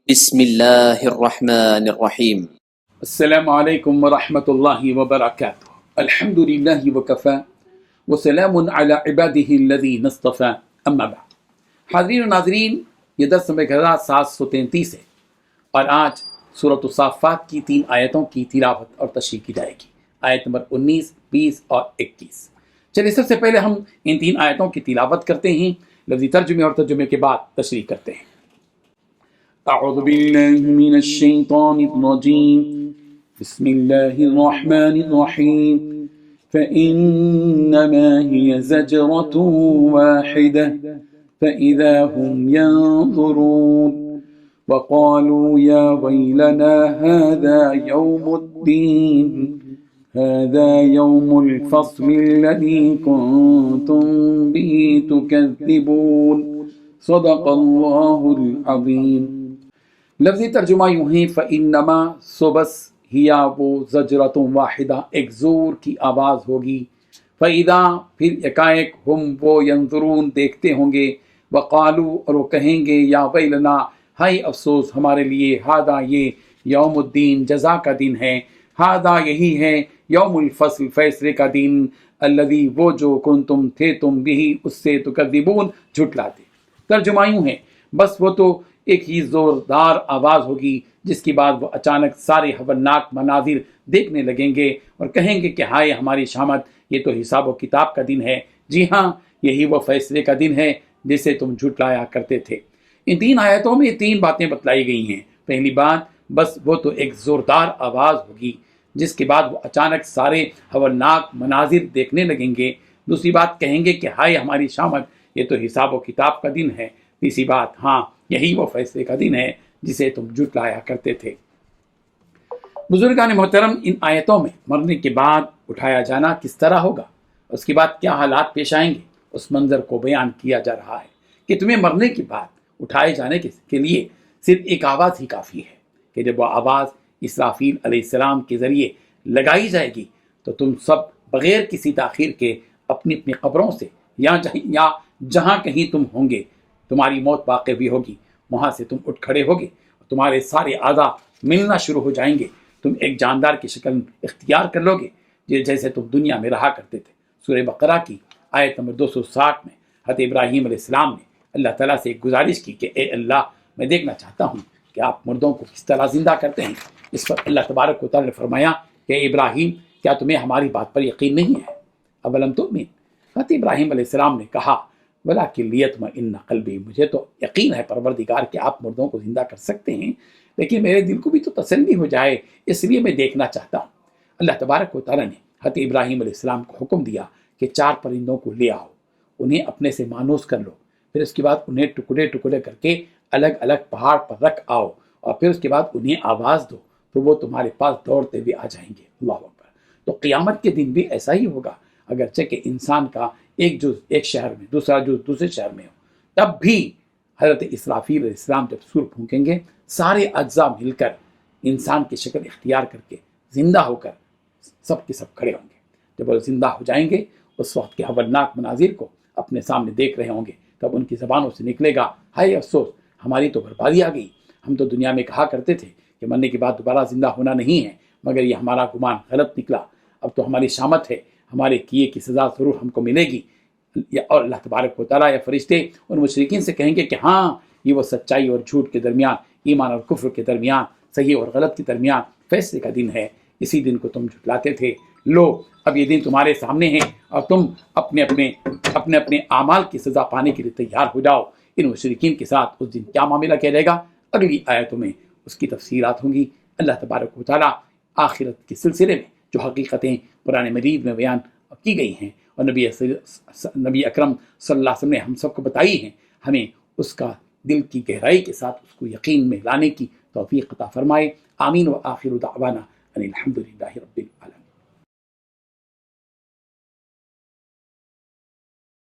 بسم اللہ الرحمن الرحیم۔ السلام علیکم ورحمۃ اللہ وبرکاتہ۔ الحمد للہ وکفی وسلام علی عبادہ الذین اصطفی، اما بعد۔ حاضرین و ناظرین، یہ درس نمبر 733 ہے اور آج سورۃ الصافات کی 3 آیتوں کی تلاوت اور تشریح کی جائے گی، آیت نمبر 19، 20 اور 21۔ چلیے سب سے پہلے ہم ان 3 آیتوں کی تلاوت کرتے ہیں، لفظی ترجمے اور ترجمے کے بعد تشریح کرتے ہیں۔ اعوذ باللہ من الشیطان الرجیم، بسم اللہ الرحمن الرحیم، فإنما هي زجرة واحدة فإذا هم ينظرون وقالوا يا ويلنا هذا يوم الدين هذا يوم الفصل الذي كنتم به تكذبون صدق اللہ العظیم۔ لفظی ترجمہ یوں ہے، فإنما سو بس ہیا وہ زجرۃ واحدہ، ایک زور کی آواز ہوگی، فإذا پھر یکایک ہم وہ ینظرون دیکھتے ہوں گے، وقالو اور وہ کہیں گے، یا ویلنا ہائے افسوس ہمارے لیے، ہذا یہ یوم الدین جزا کا دن ہے، ہذا یہی ہے یوم الفصل فیصلے کا دن، الذی وہ جو کنتم تھے تم بھی اس سے تکذبون جھٹلاتے۔ ترجمہ یوں ہے، بس وہ تو ایک ہی زوردار آواز ہوگی جس کے بعد وہ اچانک سارے ہولناک مناظر دیکھنے لگیں گے اور کہیں گے کہ ہائے ہماری شامت، یہ تو حساب و کتاب کا دن ہے، جی ہاں یہی وہ فیصلے کا دن ہے جسے تم جھٹلایا کرتے تھے۔ ان 3 آیتوں میں 3 باتیں بتلائی گئی ہیں۔ پہلی بات، بس وہ تو ایک زوردار آواز ہوگی جس کے بعد وہ اچانک سارے ہولناک مناظر دیکھنے لگیں گے۔ دوسری بات، کہیں گے کہ ہائے ہماری شامت، یہ تو حساب و کتاب کا دن ہے۔ تیسری بات، ہاں یہی وہ فیصلے کا دن ہے جسے تم جھٹلایا کرتے تھے۔ بزرگان محترم، ان آیتوں میں مرنے کے بعد اٹھایا جانا کس طرح ہوگا، اس کے بعد کیا حالات پیش آئیں گے، اس منظر کو بیان کیا جا رہا ہے کہ تمہیں مرنے کے بعد اٹھائے جانے کے لیے صرف ایک آواز ہی کافی ہے کہ جب وہ آواز اسرافیل علیہ السلام کے ذریعے لگائی جائے گی تو تم سب بغیر کسی تاخیر کے اپنی اپنی قبروں سے یا جہاں کہیں تم ہوں گے، تمہاری موت واقع بھی ہوگی، وہاں سے تم اٹھ کھڑے ہوگے، تمہارے سارے اعضاء ملنا شروع ہو جائیں گے، تم ایک جاندار کی شکل اختیار کر لو گے جیسے تم دنیا میں رہا کرتے تھے۔ سورہ بقرہ کی آیت نمبر 260 میں حضرت ابراہیم علیہ السلام نے اللہ تعالیٰ سے ایک گزارش کی کہ اے اللہ، میں دیکھنا چاہتا ہوں کہ آپ مردوں کو کس طرح زندہ کرتے ہیں۔ اس پر اللہ تبارک و تعالیٰ نے فرمایا کہ اے ابراہیم، کیا تمہیں ہماری بات پر یقین نہیں ہے؟ اولم تؤمن؟ حضرت ابراہیم علیہ السلام نے کہا، ولیکن لیطمئن قلبی، مجھے تو یقین ہے پروردگار کہ آپ مردوں کو زندہ کر سکتے ہیں، لیکن میرے دل کو بھی تو تسلی ہو جائے، اس لیے میں دیکھنا چاہتا ہوں۔ اللہ تبارک و تعالیٰ نے حضرت ابراہیم علیہ السلام کو حکم دیا کہ 4 پرندوں کو لے آؤ، انہیں اپنے سے مانوس کر لو، پھر اس کے بعد انہیں ٹکڑے ٹکڑے کر کے الگ الگ پہاڑ پر رکھ آؤ، اور پھر اس کے بعد انہیں آواز دو تو وہ تمہارے پاس دوڑتے ہوئے آ جائیں گے۔ اللہ اکبر۔ تو قیامت کے دن بھی ایسا ہی ہوگا، اگرچہ کہ انسان کا ایک جز ایک شہر میں، دوسرا جز دوسرے شہر میں ہو، تب بھی حضرت اسرافیل علیہ السلام جب سور پھونکیں گے، سارے اجزاء مل کر انسان کی شکل اختیار کر کے زندہ ہو کر سب کے سب کھڑے ہوں گے۔ جب وہ زندہ ہو جائیں گے، اس وقت کے ہولناک مناظر کو اپنے سامنے دیکھ رہے ہوں گے، تب ان کی زبانوں سے نکلے گا، ہائے افسوس، ہماری تو بربادی آ گئی، ہم تو دنیا میں کہا کرتے تھے کہ مرنے کے بعد دوبارہ زندہ ہونا نہیں ہے، مگر یہ ہمارا گمان غلط نکلا، اب تو ہماری شامت ہے، ہمارے کیے کی سزا ضرور ہم کو ملے گی۔ اور اللہ تبارک و تعالیٰ یا فرشتے ان مشرکین سے کہیں گے کہ ہاں یہ وہ سچائی اور جھوٹ کے درمیان، ایمان اور کفر کے درمیان، صحیح اور غلط کے درمیان فیصلے کا دن ہے، اسی دن کو تم جھٹلاتے تھے، لو اب یہ دن تمہارے سامنے ہے اور تم اپنے اپنے اعمال کی سزا پانے کے لیے تیار ہو جاؤ۔ ان مشرکین کے ساتھ اس دن کیا معاملہ کیا جائے گا، اگلی آیتوں میں اس کی تفصیلات ہوں گی۔ اللہ تبارک و تعالیٰ آخرت کے سلسلے میں جو حقیقتیں قرآن مجید میں بیان کی گئی ہیں اور نبی اکرم صلی اللہ علیہ وسلم نے ہم سب کو بتائی ہیں، ہمیں اس کا دل کی گہرائی کے ساتھ اس کو یقین میں لانے کی توفیق عطا فرمائے۔ آمین۔ و آخر دعوانا ان الحمد للہ رب العالمین۔